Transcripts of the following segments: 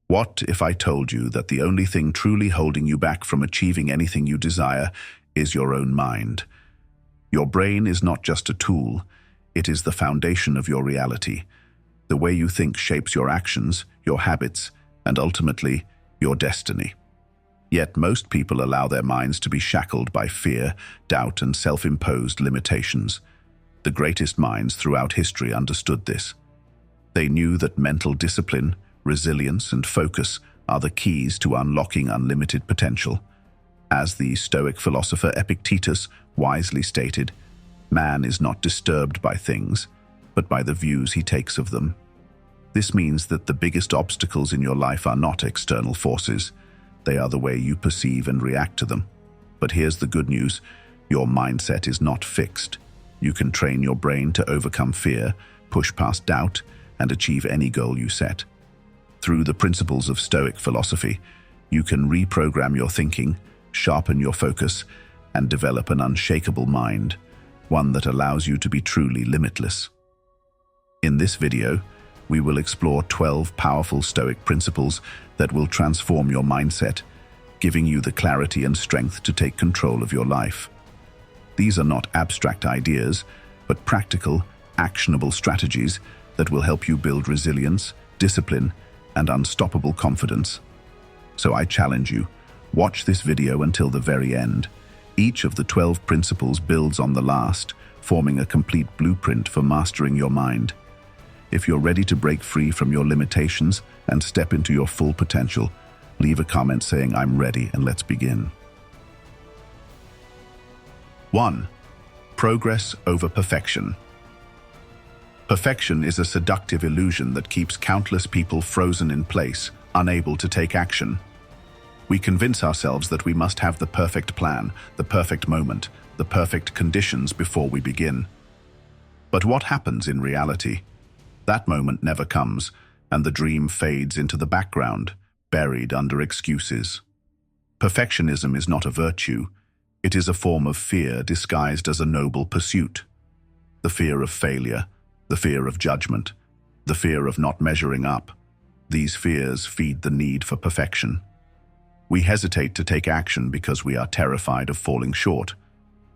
What if I told you that the only thing truly holding you back from achieving anything you desire is your own mind? Your brain is not just a tool, it is the foundation of your reality. The way you think shapes your actions, your habits, and ultimately, your destiny. Yet most people allow their minds to be shackled by fear, doubt, and self-imposed limitations. The greatest minds throughout history understood this. They knew that mental discipline, resilience, and focus are the keys to unlocking unlimited potential. As the Stoic philosopher Epictetus wisely stated, man is not disturbed by things, but by the views he takes of them. This means that the biggest obstacles in your life are not external forces. They are the way you perceive and react to them. But here's the good news: your mindset is not fixed. You can train your brain to overcome fear, push past doubt, and achieve any goal you set. Through the principles of Stoic philosophy, you can reprogram your thinking, sharpen your focus, and develop an unshakable mind, one that allows you to be truly limitless. In this video, we will explore 12 powerful Stoic principles that will transform your mindset, giving you the clarity and strength to take control of your life. These are not abstract ideas, but practical, actionable strategies that will help you build resilience, discipline, and unstoppable confidence. So I challenge you, watch this video until the very end. Each of the 12 principles builds on the last, forming a complete blueprint for mastering your mind. If you're ready to break free from your limitations and step into your full potential, leave a comment saying "I'm ready" and let's begin. 1. Progress over perfection. Perfection is a seductive illusion that keeps countless people frozen in place, unable to take action. We convince ourselves that we must have the perfect plan, the perfect moment, the perfect conditions before we begin. But what happens in reality? That moment never comes, and the dream fades into the background, buried under excuses. Perfectionism is not a virtue. It is a form of fear disguised as a noble pursuit. The fear of failure, the fear of judgment, the fear of not measuring up. These fears feed the need for perfection. We hesitate to take action because we are terrified of falling short,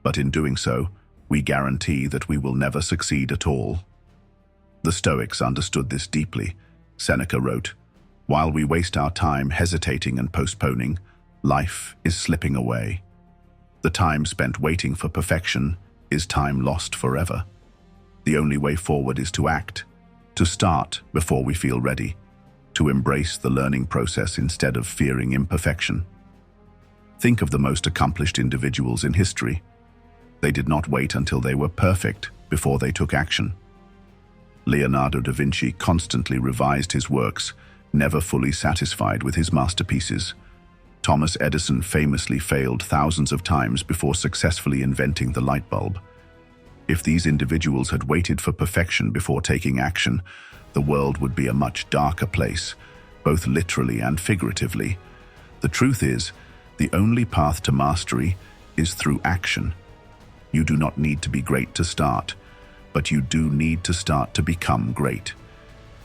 but in doing so, we guarantee that we will never succeed at all. The Stoics understood this deeply. Seneca wrote, "While we waste our time hesitating and postponing, life is slipping away. The time spent waiting for perfection is time lost forever. The only way forward is to act, to start before we feel ready, to embrace the learning process instead of fearing imperfection." Think of the most accomplished individuals in history. They did not wait until they were perfect before they took action. Leonardo da Vinci constantly revised his works, never fully satisfied with his masterpieces. Thomas Edison famously failed thousands of times before successfully inventing the light bulb. If these individuals had waited for perfection before taking action, the world would be a much darker place, both literally and figuratively. The truth is, the only path to mastery is through action. You do not need to be great to start, but you do need to start to become great.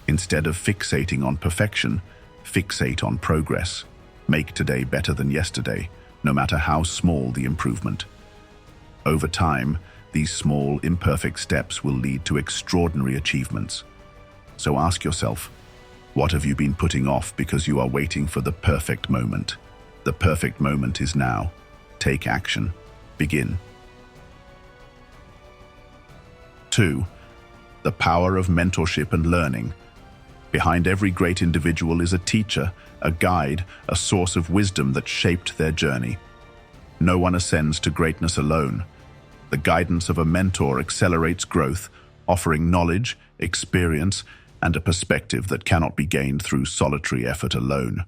Instead of fixating on perfection, fixate on progress. Make today better than yesterday, no matter how small the improvement. Over time, these small, imperfect steps will lead to extraordinary achievements. So ask yourself, what have you been putting off because you are waiting for the perfect moment? The perfect moment is now. Take action. Begin. 2. The power of mentorship and learning. Behind every great individual is a teacher, a guide, a source of wisdom that shaped their journey. No one ascends to greatness alone. The guidance of a mentor accelerates growth, offering knowledge, experience, and a perspective that cannot be gained through solitary effort alone.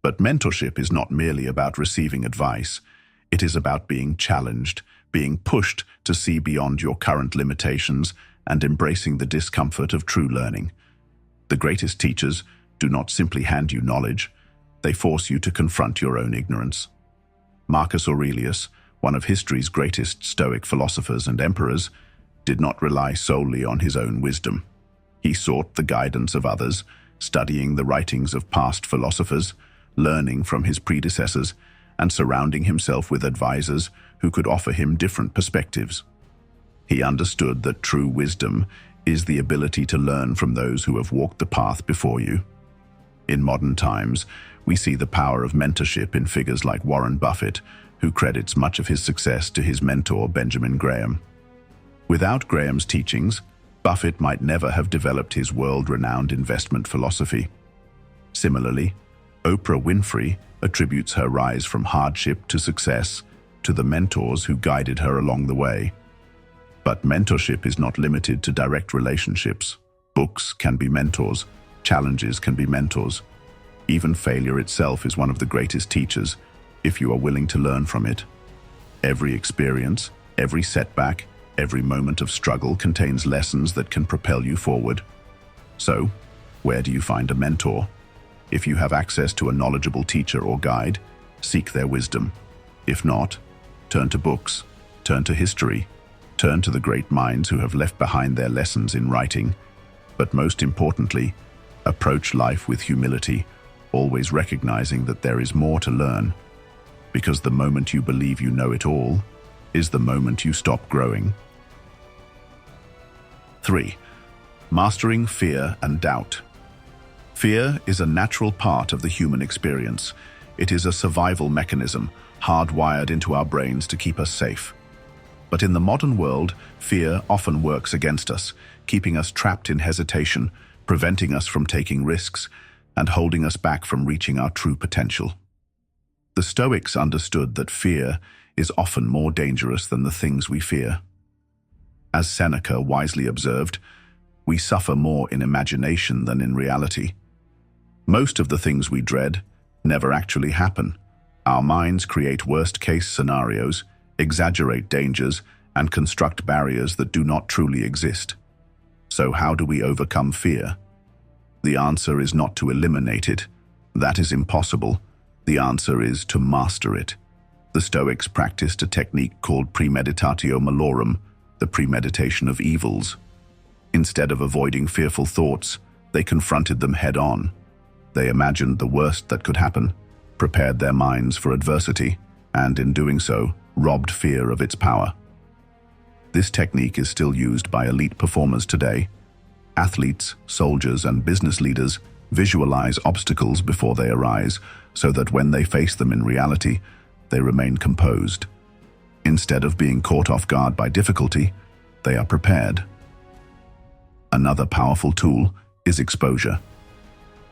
But mentorship is not merely about receiving advice. It is about being challenged, being pushed to see beyond your current limitations, and embracing the discomfort of true learning. The greatest teachers do not simply hand you knowledge, they force you to confront your own ignorance. Marcus Aurelius, one of history's greatest Stoic philosophers and emperors, did not rely solely on his own wisdom. He sought the guidance of others, studying the writings of past philosophers, learning from his predecessors, and surrounding himself with advisors who could offer him different perspectives. He understood that true wisdom is the ability to learn from those who have walked the path before you. In modern times, we see the power of mentorship in figures like Warren Buffett, who credits much of his success to his mentor, Benjamin Graham. Without Graham's teachings, Buffett might never have developed his world-renowned investment philosophy. Similarly, Oprah Winfrey attributes her rise from hardship to success to the mentors who guided her along the way. But mentorship is not limited to direct relationships. Books can be mentors, challenges can be mentors. Even failure itself is one of the greatest teachers, if you are willing to learn from it. Every experience, every setback, every moment of struggle contains lessons that can propel you forward. So, where do you find a mentor? If you have access to a knowledgeable teacher or guide, seek their wisdom. If not, turn to books, turn to history, turn to the great minds who have left behind their lessons in writing. But most importantly, approach life with humility, always recognizing that there is more to learn. Because the moment you believe you know it all is the moment you stop growing. 3. Mastering fear and doubt. Fear is a natural part of the human experience. It is a survival mechanism, hardwired into our brains to keep us safe. But in the modern world, fear often works against us, keeping us trapped in hesitation, preventing us from taking risks, and holding us back from reaching our true potential. The Stoics understood that fear is often more dangerous than the things we fear. As Seneca wisely observed, we suffer more in imagination than in reality. Most of the things we dread never actually happen. Our minds create worst-case scenarios, exaggerate dangers, and construct barriers that do not truly exist. So how do we overcome fear? The answer is not to eliminate it. That is impossible. The answer is to master it. The Stoics practiced a technique called premeditatio malorum, the premeditation of evils. Instead of avoiding fearful thoughts, they confronted them head-on. They imagined the worst that could happen, prepared their minds for adversity, and in doing so, robbed fear of its power. This technique is still used by elite performers today. Athletes, soldiers, and business leaders visualize obstacles before they arise, so that when they face them in reality, they remain composed. Instead of being caught off guard by difficulty, they are prepared. Another powerful tool is exposure.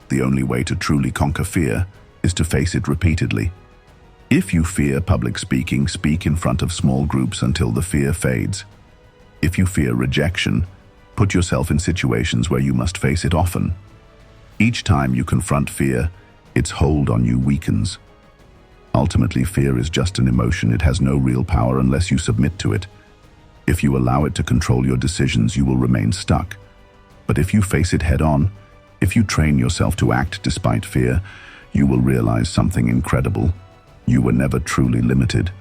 The only way to truly conquer fear is to face it repeatedly. If you fear public speaking, speak in front of small groups until the fear fades. If you fear rejection, put yourself in situations where you must face it often. Each time you confront fear, its hold on you weakens. Ultimately, fear is just an emotion. It has no real power unless you submit to it. If you allow it to control your decisions, you will remain stuck. But if you face it head-on, if you train yourself to act despite fear, you will realize something incredible. You were never truly limited.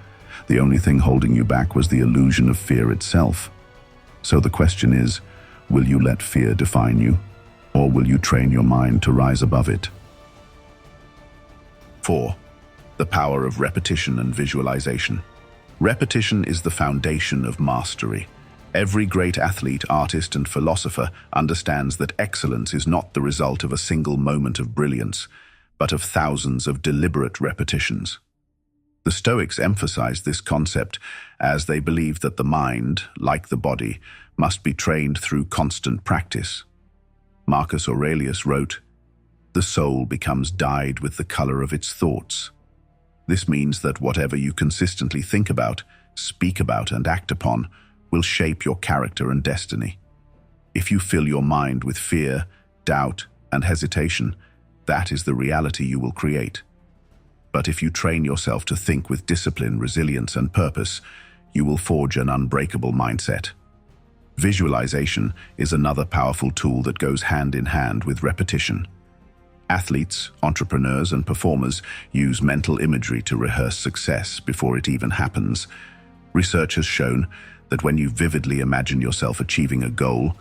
The only thing holding you back was the illusion of fear itself. So the question is, will you let fear define you, or will you train your mind to rise above it? 4. The power of repetition and visualization. Repetition is the foundation of mastery. Every great athlete, artist, and philosopher understands that excellence is not the result of a single moment of brilliance, but of thousands of deliberate repetitions. The Stoics emphasized this concept as they believed that the mind, like the body, must be trained through constant practice. Marcus Aurelius wrote, "The soul becomes dyed with the color of its thoughts." This means that whatever you consistently think about, speak about, and act upon will shape your character and destiny. If you fill your mind with fear, doubt, and hesitation, that is the reality you will create. But if you train yourself to think with discipline, resilience, and purpose, you will forge an unbreakable mindset. Visualization is another powerful tool that goes hand in hand with repetition. Athletes, entrepreneurs, and performers use mental imagery to rehearse success before it even happens. Research has shown that when you vividly imagine yourself achieving a goal,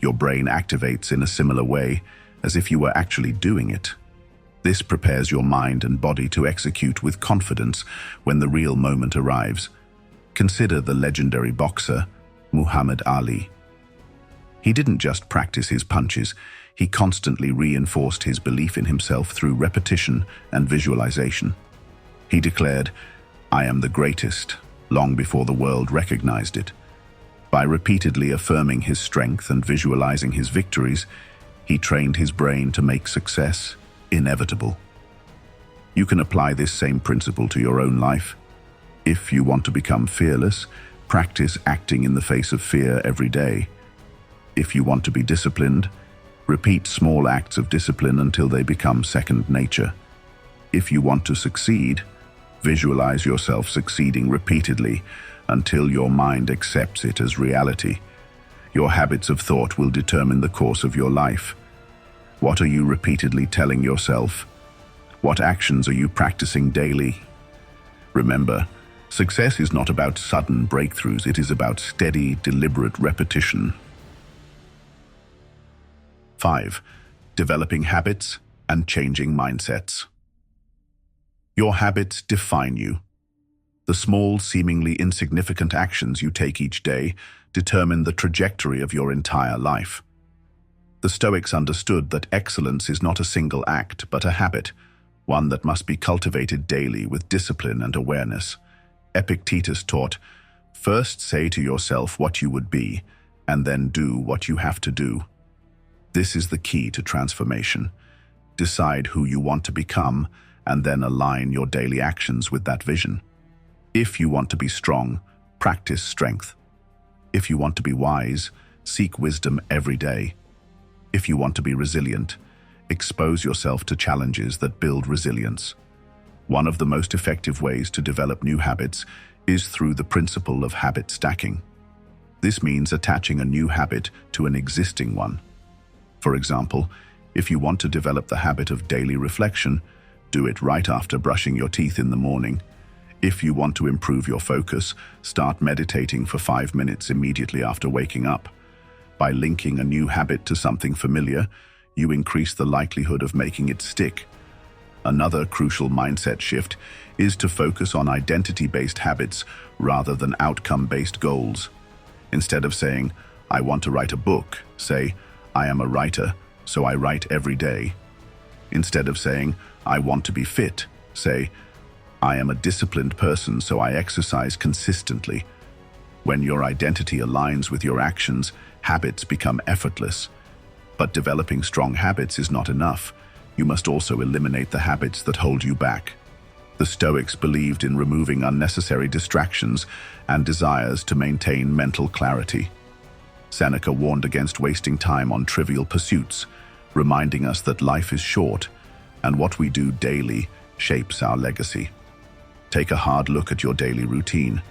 your brain activates in a similar way as if you were actually doing it. This prepares your mind and body to execute with confidence when the real moment arrives. Consider the legendary boxer, Muhammad Ali. He didn't just practice his punches, he constantly reinforced his belief in himself through repetition and visualization. He declared, "I am the greatest," long before the world recognized it. By repeatedly affirming his strength and visualizing his victories, he trained his brain to make success inevitable. You can apply this same principle to your own life. If you want to become fearless, practice acting in the face of fear every day. If you want to be disciplined, repeat small acts of discipline until they become second nature. If you want to succeed, visualize yourself succeeding repeatedly until your mind accepts it as reality. Your habits of thought will determine the course of your life. What are you repeatedly telling yourself? What actions are you practicing daily? Remember, success is not about sudden breakthroughs, it is about steady, deliberate repetition. 5. Developing habits and changing mindsets. Your habits define you. The small, seemingly insignificant actions you take each day determine the trajectory of your entire life. The Stoics understood that excellence is not a single act, but a habit, one that must be cultivated daily with discipline and awareness. Epictetus taught, "First say to yourself what you would be, and then do what you have to do." This is the key to transformation. Decide who you want to become, and then align your daily actions with that vision. If you want to be strong, practice strength. If you want to be wise, seek wisdom every day. If you want to be resilient, expose yourself to challenges that build resilience. One of the most effective ways to develop new habits is through the principle of habit stacking. This means attaching a new habit to an existing one. For example, if you want to develop the habit of daily reflection, do it right after brushing your teeth in the morning. If you want to improve your focus, start meditating for 5 minutes immediately after waking up. By linking a new habit to something familiar, you increase the likelihood of making it stick. Another crucial mindset shift is to focus on identity-based habits rather than outcome-based goals. Instead of saying, "I want to write a book," say, "I am a writer, so I write every day." Instead of saying, "I want to be fit," say, "I am a disciplined person, so I exercise consistently." When your identity aligns with your actions, habits become effortless. But developing strong habits is not enough. You must also eliminate the habits that hold you back. The Stoics believed in removing unnecessary distractions and desires to maintain mental clarity. Seneca warned against wasting time on trivial pursuits, reminding us that life is short, and what we do daily shapes our legacy. Take a hard look at your daily routine.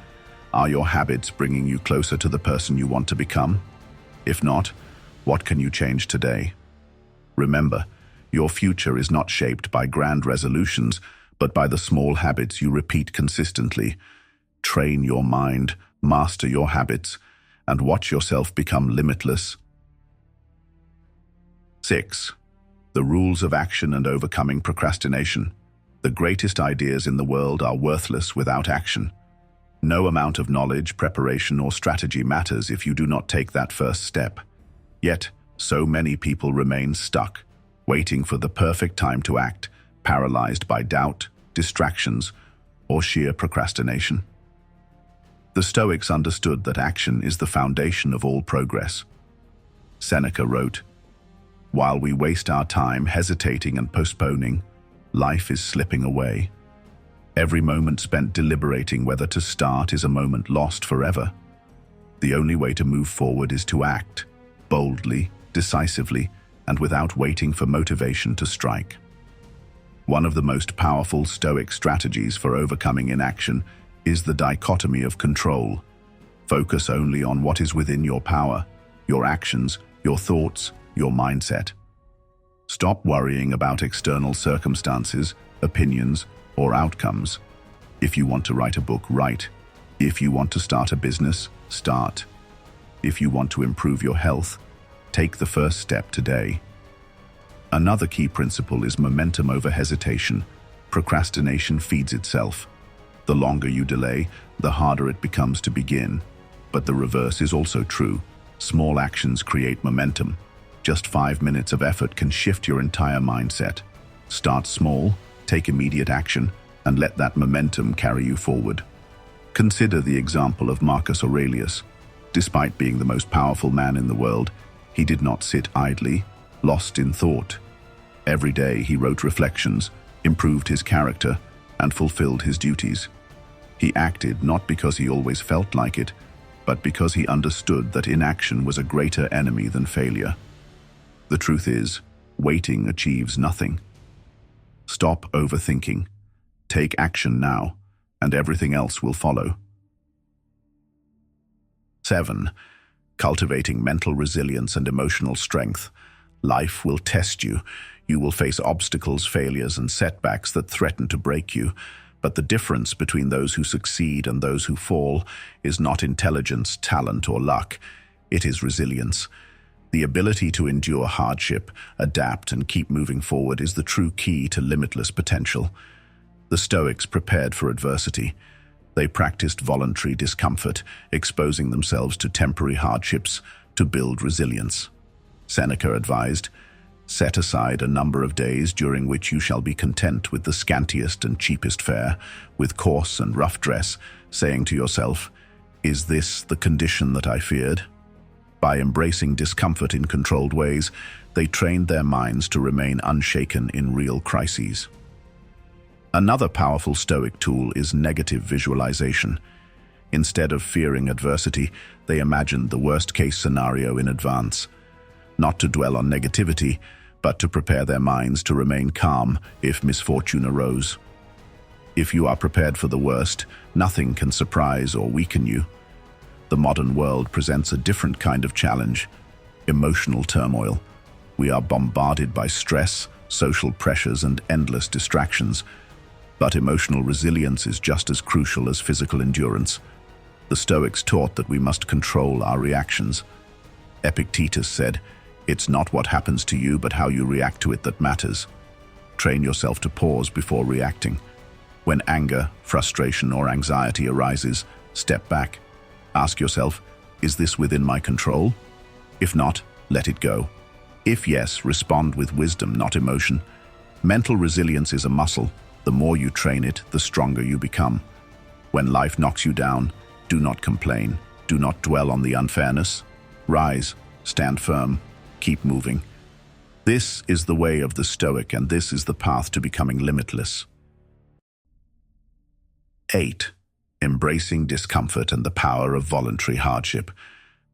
Are your habits bringing you closer to the person you want to become? If not, what can you change today? Remember, your future is not shaped by grand resolutions, but by the small habits you repeat consistently. Train your mind, master your habits, and watch yourself become limitless. 6. The rules of action and overcoming procrastination. The greatest ideas in the world are worthless without action. No amount of knowledge, preparation, or strategy matters if you do not take that first step. Yet, so many people remain stuck, waiting for the perfect time to act, paralyzed by doubt, distractions, or sheer procrastination. The Stoics understood that action is the foundation of all progress. Seneca wrote, "While we waste our time hesitating and postponing, life is slipping away. Every moment spent deliberating whether to start is a moment lost forever. The only way to move forward is to act, boldly, decisively, and without waiting for motivation to strike." One of the most powerful Stoic strategies for overcoming inaction is the dichotomy of control. Focus only on what is within your power, your actions, your thoughts, your mindset. Stop worrying about external circumstances, opinions, or outcomes. If you want to write a book, write. If you want to start a business, start. If you want to improve your health, take the first step today. Another key principle is momentum over hesitation. Procrastination feeds itself. The longer you delay, the harder it becomes to begin. But the reverse is also true. Small actions create momentum. Just 5 minutes of effort can shift your entire mindset. Start small, take immediate action, and let that momentum carry you forward. Consider the example of Marcus Aurelius. Despite being the most powerful man in the world, he did not sit idly, lost in thought. Every day he wrote reflections, improved his character, and fulfilled his duties. He acted not because he always felt like it, but because he understood that inaction was a greater enemy than failure. The truth is, waiting achieves nothing. Stop overthinking. Take action now, and everything else will follow. 7. Cultivating mental resilience and emotional strength. Life will test you. You will face obstacles, failures, and setbacks that threaten to break you. But the difference between those who succeed and those who fall is not intelligence, talent, or luck. It is resilience. The ability to endure hardship, adapt, and keep moving forward is the true key to limitless potential. The Stoics prepared for adversity. They practiced voluntary discomfort, exposing themselves to temporary hardships to build resilience. Seneca advised, "Set aside a number of days during which you shall be content with the scantiest and cheapest fare, with coarse and rough dress, saying to yourself, 'Is this the condition that I feared?'" By embracing discomfort in controlled ways, they trained their minds to remain unshaken in real crises. Another powerful Stoic tool is negative visualization. Instead of fearing adversity, they imagined the worst-case scenario in advance. Not to dwell on negativity, but to prepare their minds to remain calm if misfortune arose. If you are prepared for the worst, nothing can surprise or weaken you. The modern world presents a different kind of challenge: emotional turmoil. We are bombarded by stress, social pressures, and endless distractions. But emotional resilience is just as crucial as physical endurance. The Stoics taught that we must control our reactions. Epictetus said, "It's not what happens to you, but how you react to it that matters." Train yourself to pause before reacting. When anger, frustration, or anxiety arises, step back. Ask yourself, is this within my control? If not, let it go. If yes, respond with wisdom, not emotion. Mental resilience is a muscle. The more you train it, the stronger you become. When life knocks you down, do not complain. Do not dwell on the unfairness. Rise, stand firm, keep moving. This is the way of the Stoic, and this is the path to becoming limitless. 8. Embracing discomfort and the power of voluntary hardship.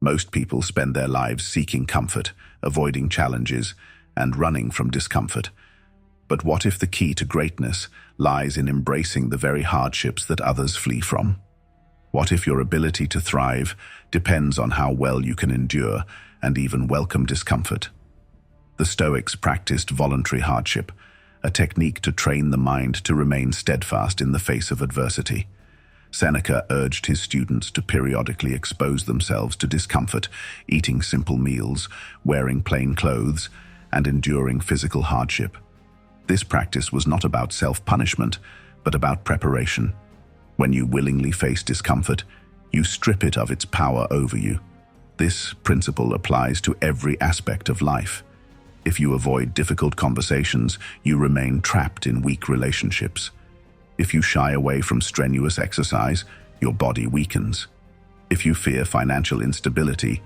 Most people spend their lives seeking comfort, avoiding challenges, and running from discomfort. But what if the key to greatness lies in embracing the very hardships that others flee from? What if your ability to thrive depends on how well you can endure and even welcome discomfort? The Stoics practiced voluntary hardship, a technique to train the mind to remain steadfast in the face of adversity. Seneca urged his students to periodically expose themselves to discomfort, eating simple meals, wearing plain clothes, and enduring physical hardship. This practice was not about self-punishment, but about preparation. When you willingly face discomfort, you strip it of its power over you. This principle applies to every aspect of life. If you avoid difficult conversations, you remain trapped in weak relationships. If you shy away from strenuous exercise, your body weakens. If you fear financial instability,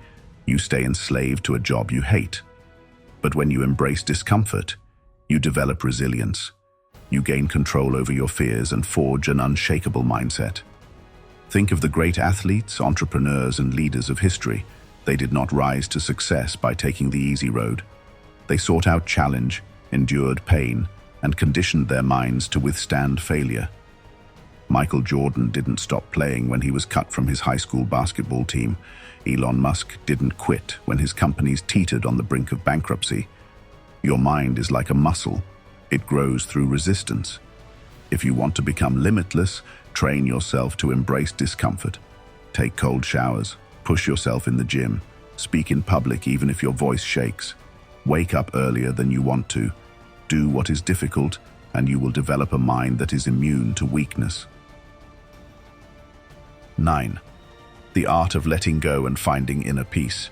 you stay enslaved to a job you hate. But when you embrace discomfort, you develop resilience. You gain control over your fears and forge an unshakable mindset. Think of the great athletes, entrepreneurs, and leaders of history. They did not rise to success by taking the easy road. They sought out challenge, endured pain, and conditioned their minds to withstand failure. Michael Jordan didn't stop playing when he was cut from his high school basketball team. Elon Musk didn't quit when his companies teetered on the brink of bankruptcy. Your mind is like a muscle. It grows through resistance. If you want to become limitless, train yourself to embrace discomfort. Take cold showers, push yourself in the gym, speak in public even if your voice shakes. Wake up earlier than you want to. Do what is difficult, and you will develop a mind that is immune to weakness. 9. The art of letting go and finding inner peace.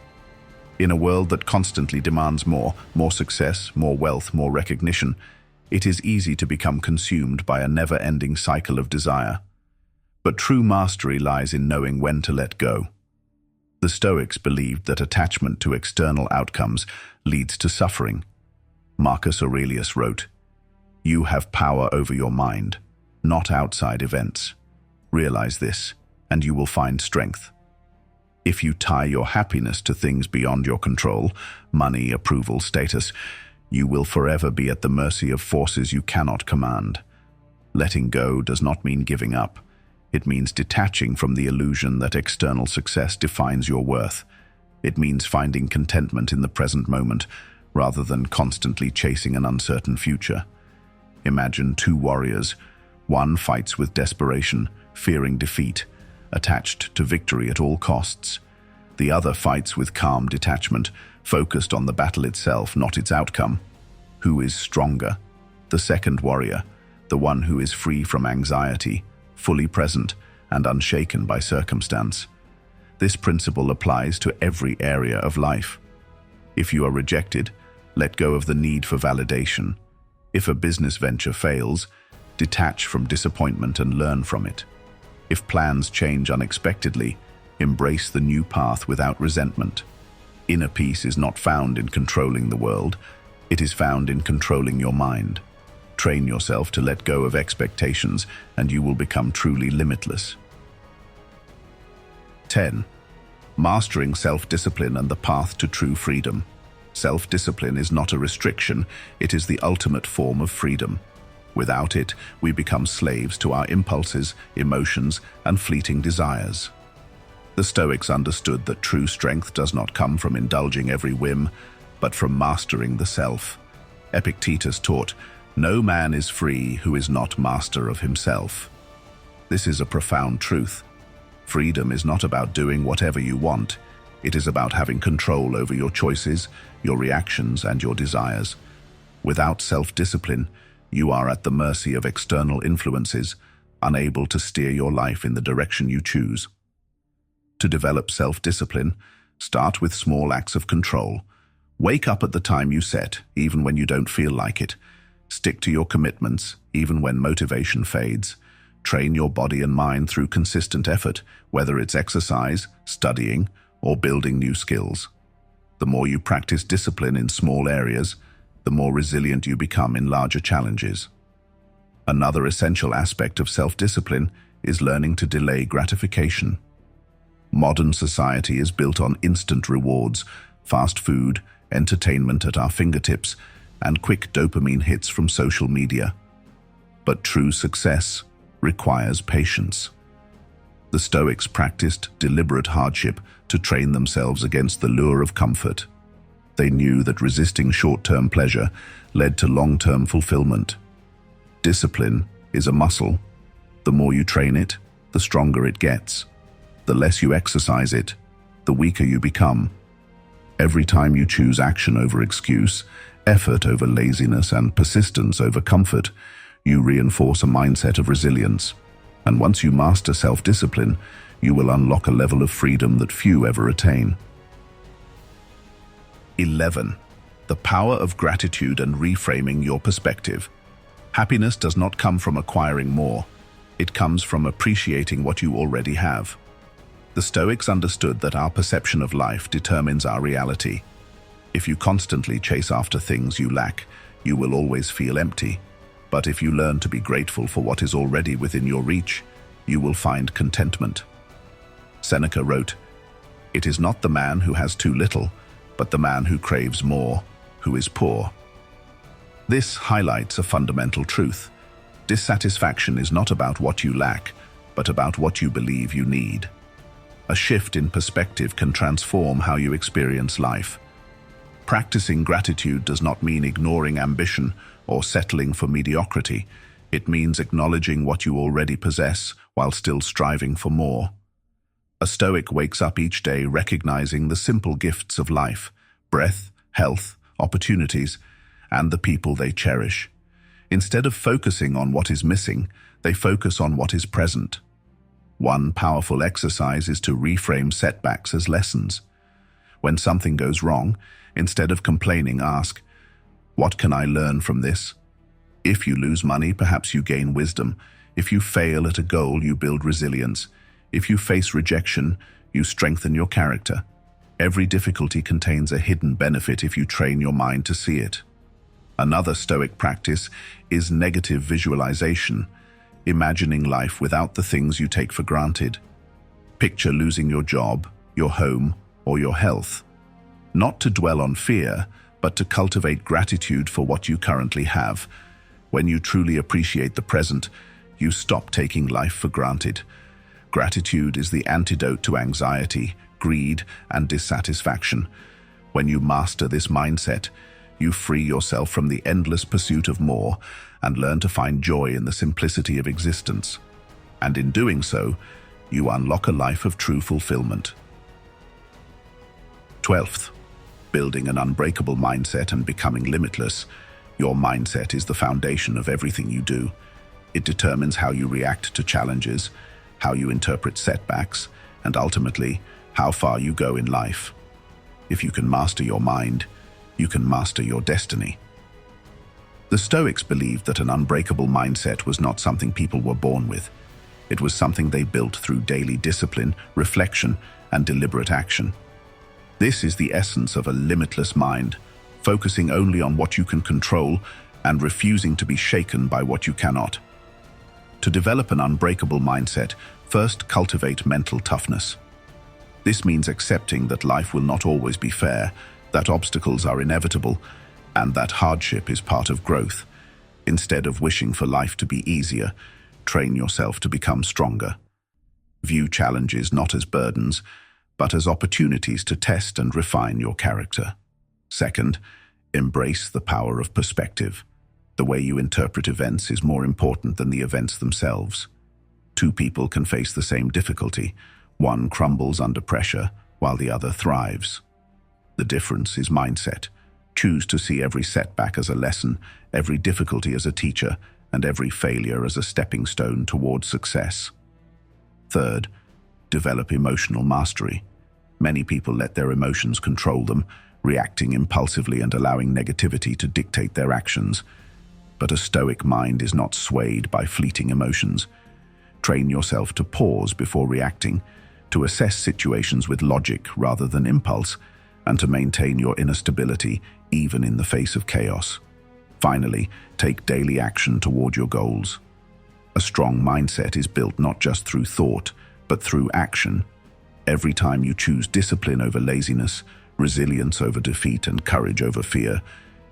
In a world that constantly demands more success, more wealth, more recognition, it is easy to become consumed by a never-ending cycle of desire. But true mastery lies in knowing when to let go. The Stoics believed that attachment to external outcomes leads to suffering. Marcus Aurelius wrote, "You have power over your mind, not outside events. Realize this, and you will find strength. If you tie your happiness to things beyond your control, money, approval, status, you will forever be at the mercy of forces you cannot command. Letting go does not mean giving up. It means detaching from the illusion that external success defines your worth. It means finding contentment in the present moment, rather than constantly chasing an uncertain future. Imagine two warriors. One fights with desperation, fearing defeat, attached to victory at all costs. The other fights with calm detachment, focused on the battle itself, not its outcome. Who is stronger? The second warrior, the one who is free from anxiety, fully present, and unshaken by circumstance. This principle applies to every area of life. If you are rejected, let go of the need for validation. If a business venture fails, detach from disappointment and learn from it. If plans change unexpectedly, embrace the new path without resentment. Inner peace is not found in controlling the world, it is found in controlling your mind. Train yourself to let go of expectations, and you will become truly limitless. 10. Mastering self-discipline and the path to true freedom. Self-discipline is not a restriction, it is the ultimate form of freedom. Without it, we become slaves to our impulses, emotions, and fleeting desires. The Stoics understood that true strength does not come from indulging every whim, but from mastering the self. Epictetus taught, "No man is free who is not master of himself." This is a profound truth. Freedom is not about doing whatever you want. It is about having control over your choices, your reactions, and your desires. Without self-discipline, you are at the mercy of external influences, unable to steer your life in the direction you choose. To develop self-discipline, start with small acts of control. Wake up at the time you set, even when you don't feel like it. Stick to your commitments, even when motivation fades. Train your body and mind through consistent effort, whether it's exercise, studying, or building new skills. The more you practice discipline in small areas, the more resilient you become in larger challenges. Another essential aspect of self-discipline is learning to delay gratification. Modern society is built on instant rewards, fast food, entertainment at our fingertips, and quick dopamine hits from social media. But true success requires patience. The Stoics practiced deliberate hardship to train themselves against the lure of comfort. They knew that resisting short-term pleasure led to long-term fulfillment. Discipline is a muscle. The more you train it, the stronger it gets. The less you exercise it, the weaker you become. Every time you choose action over excuse, effort over laziness, and persistence over comfort, you reinforce a mindset of resilience. And once you master self-discipline, you will unlock a level of freedom that few ever attain. 11. The power of gratitude and reframing your perspective. Happiness does not come from acquiring more. It comes from appreciating what you already have. The Stoics understood that our perception of life determines our reality. If you constantly chase after things you lack, you will always feel empty. But if you learn to be grateful for what is already within your reach, you will find contentment. Seneca wrote, "It is not the man who has too little, but the man who craves more, who is poor." This highlights a fundamental truth. Dissatisfaction is not about what you lack, but about what you believe you need. A shift in perspective can transform how you experience life. Practicing gratitude does not mean ignoring ambition or settling for mediocrity. It means acknowledging what you already possess while still striving for more. A Stoic wakes up each day recognizing the simple gifts of life: breath, health, opportunities, and the people they cherish. Instead of focusing on what is missing, they focus on what is present. One powerful exercise is to reframe setbacks as lessons. When something goes wrong, instead of complaining, ask, "What can I learn from this?" If you lose money, perhaps you gain wisdom. If you fail at a goal, you build resilience. If you face rejection, you strengthen your character. Every difficulty contains a hidden benefit if you train your mind to see it. Another Stoic practice is negative visualization, imagining life without the things you take for granted. Picture losing your job, your home, or your health. Not to dwell on fear, but to cultivate gratitude for what you currently have. When you truly appreciate the present, you stop taking life for granted. Gratitude is the antidote to anxiety, greed, and dissatisfaction. When you master this mindset, you free yourself from the endless pursuit of more and learn to find joy in the simplicity of existence. And in doing so, you unlock a life of true fulfillment. 12th, building an unbreakable mindset and becoming limitless. Your mindset is the foundation of everything you do. It determines how you react to challenges, how you interpret setbacks, and ultimately, how far you go in life. If you can master your mind, you can master your destiny. The Stoics believed that an unbreakable mindset was not something people were born with. It was something they built through daily discipline, reflection, and deliberate action. This is the essence of a limitless mind, focusing only on what you can control and refusing to be shaken by what you cannot. To develop an unbreakable mindset, first cultivate mental toughness. This means accepting that life will not always be fair, that obstacles are inevitable, and that hardship is part of growth. Instead of wishing for life to be easier, train yourself to become stronger. View challenges not as burdens, but as opportunities to test and refine your character. Second, embrace the power of perspective. The way you interpret events is more important than the events themselves. Two people can face the same difficulty. One crumbles under pressure, while the other thrives. The difference is mindset. Choose to see every setback as a lesson, every difficulty as a teacher, and every failure as a stepping stone toward success. Third, develop emotional mastery. Many people let their emotions control them, reacting impulsively and allowing negativity to dictate their actions. But a Stoic mind is not swayed by fleeting emotions. Train yourself to pause before reacting, to assess situations with logic rather than impulse, and to maintain your inner stability even in the face of chaos. Finally, take daily action toward your goals. A strong mindset is built not just through thought, but through action. Every time you choose discipline over laziness, resilience over defeat, and courage over fear,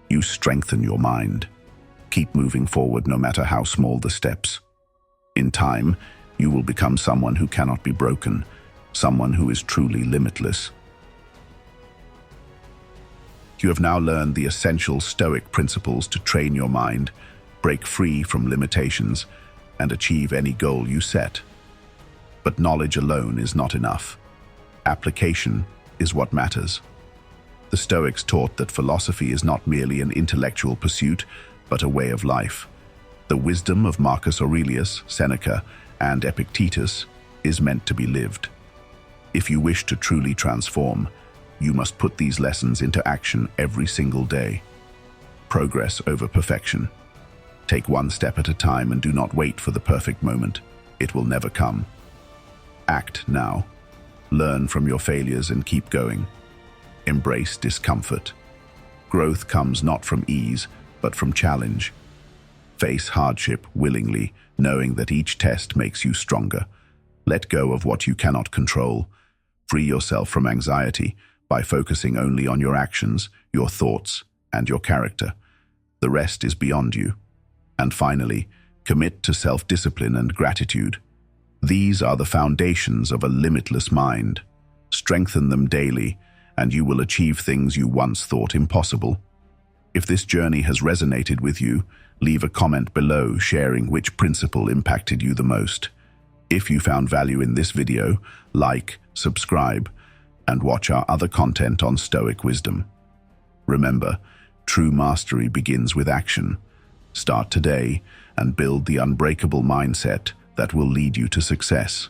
you strengthen your mind. Keep moving forward no matter how small the steps. In time, you will become someone who cannot be broken, someone who is truly limitless. You have now learned the essential Stoic principles to train your mind, break free from limitations, and achieve any goal you set. But knowledge alone is not enough. Application is what matters. The Stoics taught that philosophy is not merely an intellectual pursuit, but a way of life. The wisdom of Marcus Aurelius, Seneca, and Epictetus is meant to be lived. If you wish to truly transform, you must put these lessons into action every single day. Progress over perfection. Take one step at a time and do not wait for the perfect moment. It will never come. Act now. Learn from your failures and keep going. Embrace discomfort. Growth comes not from ease, but from challenge. Face hardship willingly, knowing that each test makes you stronger. Let go of what you cannot control. Free yourself from anxiety by focusing only on your actions, your thoughts, and your character. The rest is beyond you. And finally, commit to self-discipline and gratitude. These are the foundations of a limitless mind. Strengthen them daily, and you will achieve things you once thought impossible. If this journey has resonated with you, leave a comment below sharing which principle impacted you the most. If you found value in this video, like, subscribe, and watch our other content on Stoic wisdom. Remember, True mastery begins with action. Start today and build the unbreakable mindset that will lead you to success.